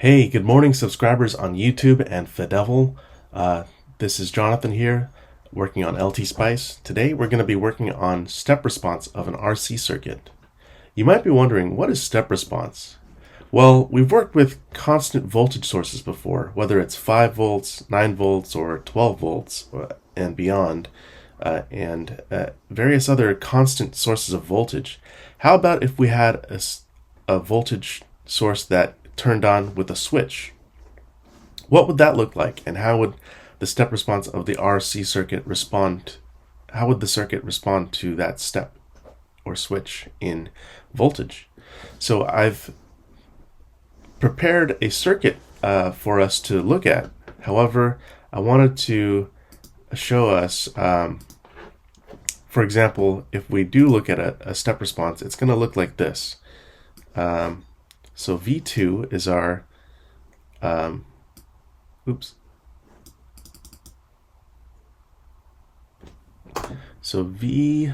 Hey, good morning, subscribers on YouTube and Fedevil. This is Jonathan here, working on LTspice. Today we're going to be working on step response of an RC circuit. You might be wondering, what is step response? Well, we've worked with constant voltage sources before, whether it's 5 volts, 9 volts, or 12 volts and beyond, and various other constant sources of voltage. How about if we had a voltage source that turned on with a switch? What would that look like, and how would the step response of the RC circuit respond? How would the circuit respond to that step or switch in voltage? So I've prepared a circuit for us to look at. However, I wanted to show us, for example, if we do look at a step response, it's going to look like this. So V2 is our, So V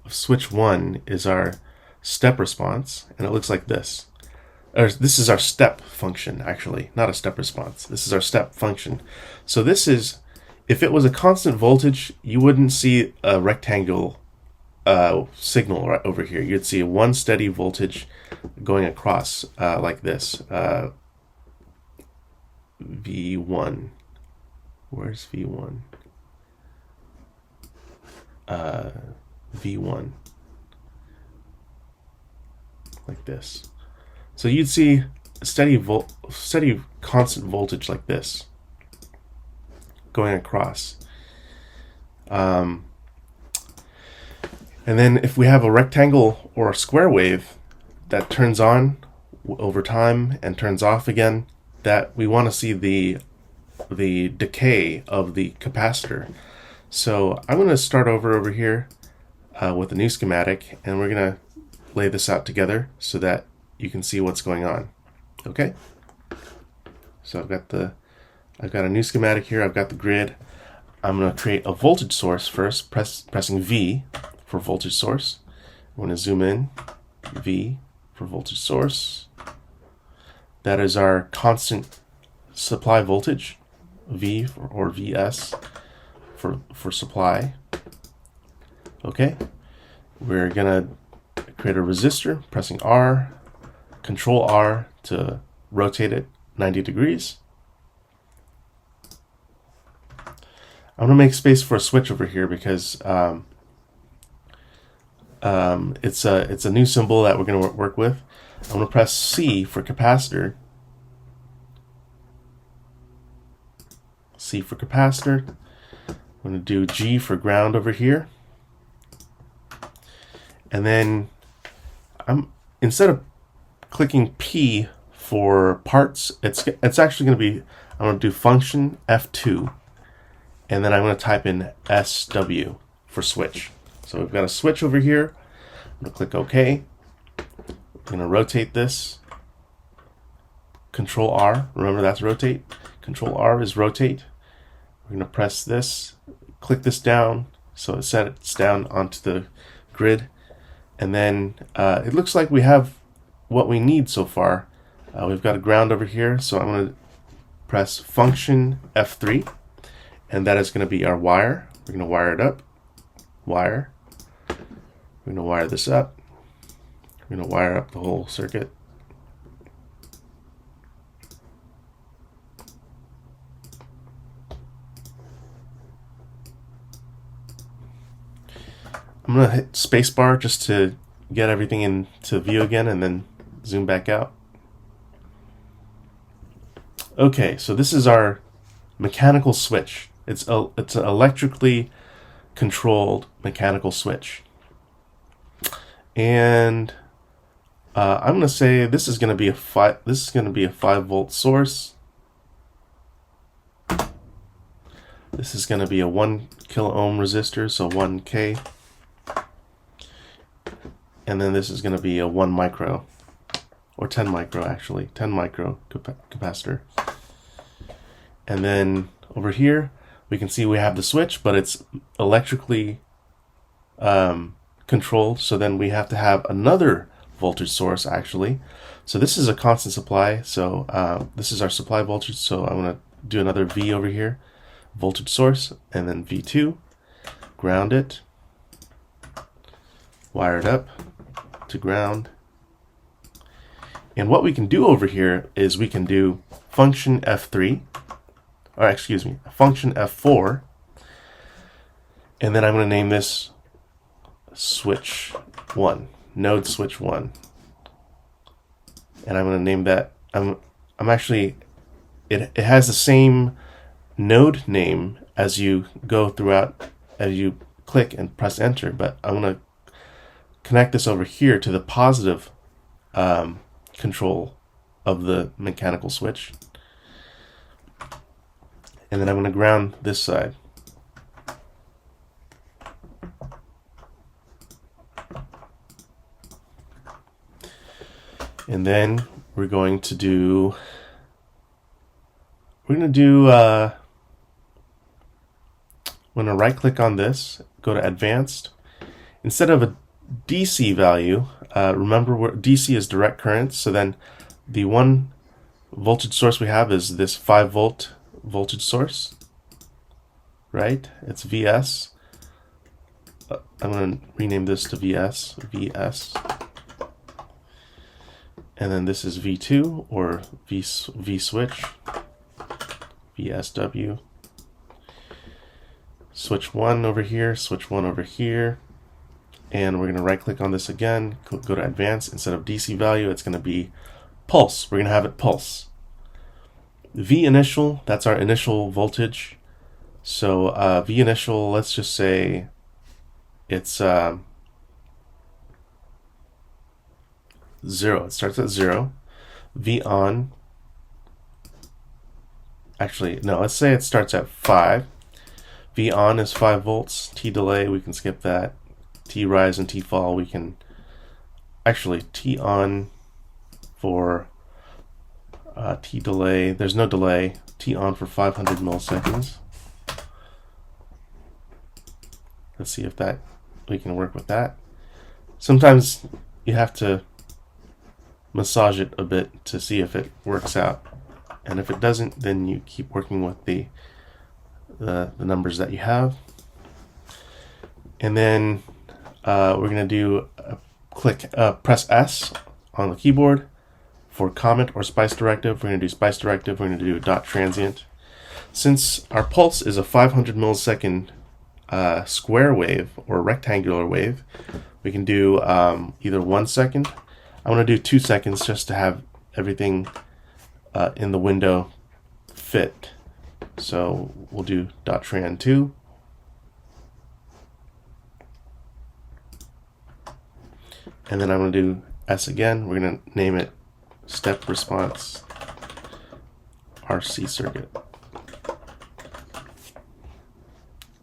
of switch 1 is our step response, and it looks like this. Or this is our step function, actually, not a step response. This is our step function. So this is, if it was a constant voltage, you wouldn't see a rectangle signal right over here. You'd see one steady voltage going across like this. V1. Where's V1? V1. Like this. So you'd see a steady constant voltage like this going across. And then if we have a rectangle or a square wave that turns on over time and turns off again, that we want to see the decay of the capacitor. So I'm going to start over here with a new schematic, and we're going to lay this out together so that you can see what's going on. Okay? So I've got a new schematic here. I've got the grid. I'm going to create a voltage source first, pressing V for voltage source. I'm going to zoom in, V for voltage source. That is our constant supply voltage, V or VS for supply. Okay, we're gonna create a resistor, pressing R, Control R to rotate it 90 degrees. I'm gonna make space for a switch over here because it's a new symbol that we're going to work with. I'm going to press C for capacitor. C for capacitor. I'm going to do G for ground over here. And then instead of clicking P for parts, it's actually going to be, I'm going to do function F2, and then I'm going to type in SW for switch. So we've got a switch over here. I'm going to click OK. I'm going to rotate this. Control R, remember that's rotate. Control R is rotate. We're going to press this, click this down, so it sets down onto the grid. And then it looks like we have what we need so far. We've got a ground over here, so I'm going to press function F3, and that is going to be our wire. We're going to wire it up. Wire. We're going to wire this up. We're going to wire up the whole circuit. I'm going to hit spacebar just to get everything into view again and then zoom back out. Okay, so this is our mechanical switch. It's an electrically controlled mechanical switch. And I'm going to say this is going to be a 5 volt source. This is going to be a 1 kilo ohm resistor, so 1K. And then this is going to be a 1 micro, or 10 micro actually, 10 micro capacitor. And then over here we can see we have the switch, but it's electrically controlled, so then we have to have another voltage source actually. So this is a constant supply, so this is our supply voltage, so I'm going to do another V over here, voltage source, and then V2, ground it, wire it up to ground. And what we can do over here is we can do function F3, or excuse me, function F4, and then I'm going to name this switch 1, node switch 1. And I'm going to name that, I'm actually, it has the same node name as you go throughout, as you click and press enter, but I'm going to connect this over here to the positive control of the mechanical switch. And then I'm going to ground this side. And then we're going to do, I'm going to right click on this, go to advanced. Instead of a DC value, remember where DC is direct current, so then the one voltage source we have is this 5 volt voltage source, right? It's VS. I'm going to rename this to VS. And then this is V2 or V switch, VSW. Switch 1 over here, switch 1 over here. And we're going to right click on this again, go to advanced. Instead of DC value, it's going to be pulse. We're going to have it pulse. V initial, that's our initial voltage. So V initial, let's just say it's 0. It starts at 0. V on, actually, no, let's say it starts at 5. V on is 5 volts. T delay, we can skip that. T rise and T fall, we can actually T on for T delay, there's no delay, T on for 500 milliseconds. Let's see if that we can work with that. Sometimes you have to massage it a bit to see if it works out, and if it doesn't, then you keep working with the numbers that you have. And then we're going to do press S on the keyboard for comment or spice directive. We're going to do spice directive. We're going to do dot transient. Since our pulse is a 500 millisecond square wave or rectangular wave, we can do either 1 second. I want to do 2 seconds just to have everything in the window fit. So we'll do dot tran 2. And then I'm going to do S again. We're going to name it step response RC circuit.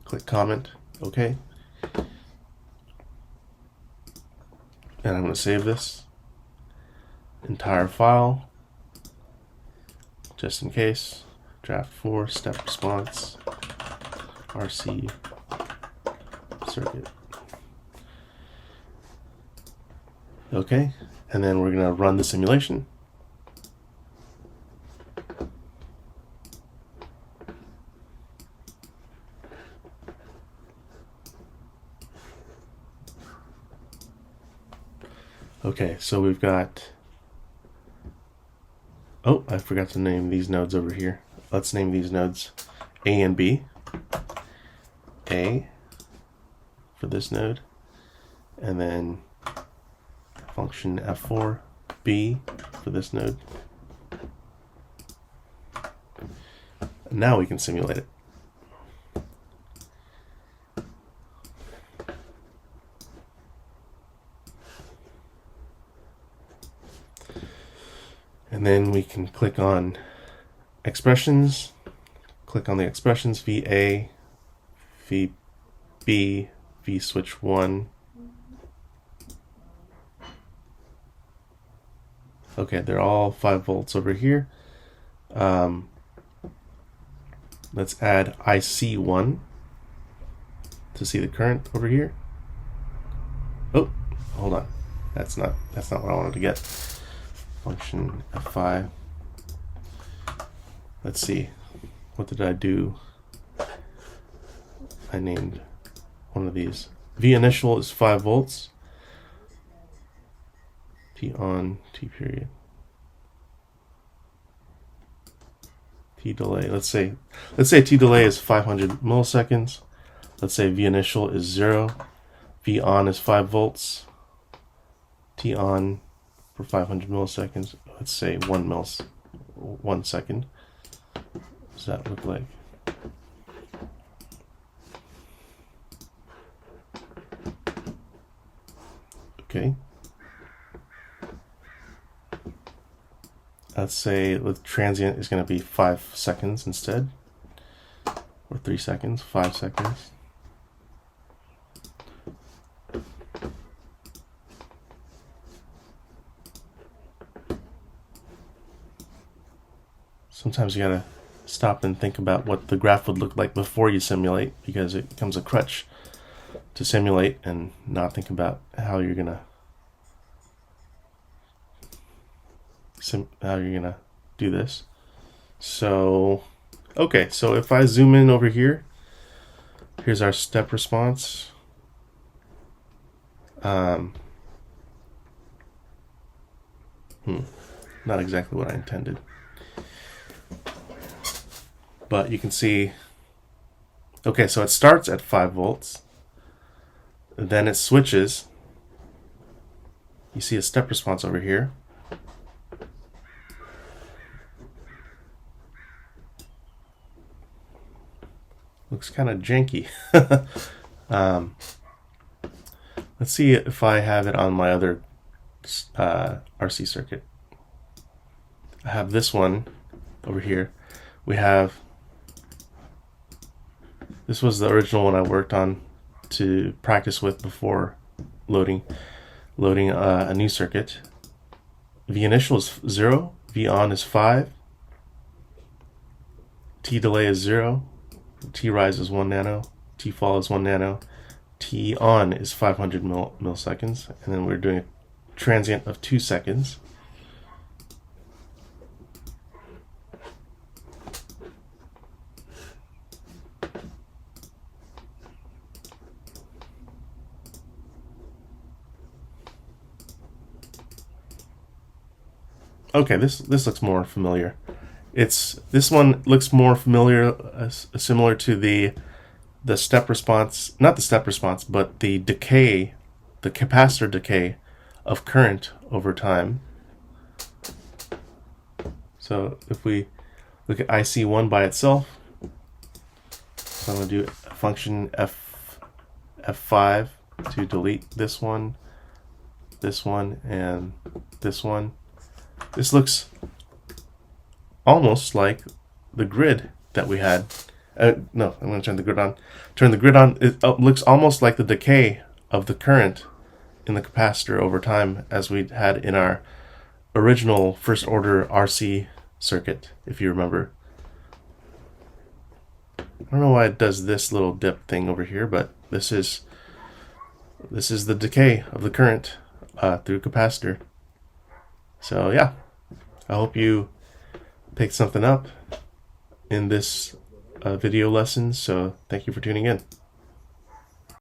Click comment, OK. And I'm going to save this entire file just in case. Draft 4 step response RC circuit. Okay, and then we're going to run the simulation. Okay, so we've got, oh, I forgot to name these nodes over here. Let's name these nodes A and B. A for this node, and then function F4, B for this node. And now we can simulate it. And then we can click on expressions, click on the expressions, VA, VB, V switch 1. Okay, they're all 5 volts over here. Let's add IC1 to see the current over here. Oh, hold on. That's not what I wanted to get. Function F5. Let's see. What did I do? I named one of these. V initial is 5 volts. T on, T period. T delay. Let's say T delay is 500 milliseconds. Let's say V initial is 0. V on is 5 volts. T on for 500 milliseconds. Let's say 1 second. What does that look like? Okay. Let's say the transient is going to be 5 seconds instead, or 3 seconds, 5 seconds. Sometimes you gotta stop and think about what the graph would look like before you simulate, because it becomes a crutch to simulate and not think about how you're gonna do this. So okay, so if I zoom in over here, here's our step response. Not exactly what I intended, but you can see, okay, so it starts at 5 volts, then it switches. You see a step response over here. Looks kind of janky. Let's see if I have it on my other RC circuit. I have this one over here. This was the original one I worked on to practice with before loading a new circuit. V initial is 0, V on is 5, T delay is 0, T rise is 1 nano, T fall is 1 nano, T on is 500 milliseconds, and then we're doing a transient of 2 seconds. Okay, this looks more familiar. This one looks more familiar, similar to the step response, not the step response, but the decay, the capacitor decay of current over time. So if we look at IC1 by itself, so I'm going to do a function F5 to delete this one, and this one. This looks almost like the grid that we had. No, I'm going to turn the grid on. Turn the grid on. It looks almost like the decay of the current in the capacitor over time as we had in our original first order RC circuit, if you remember. I don't know why it does this little dip thing over here, but this is the decay of the current through capacitor. So yeah, I hope you picked something up in this video lesson. So thank you for tuning in.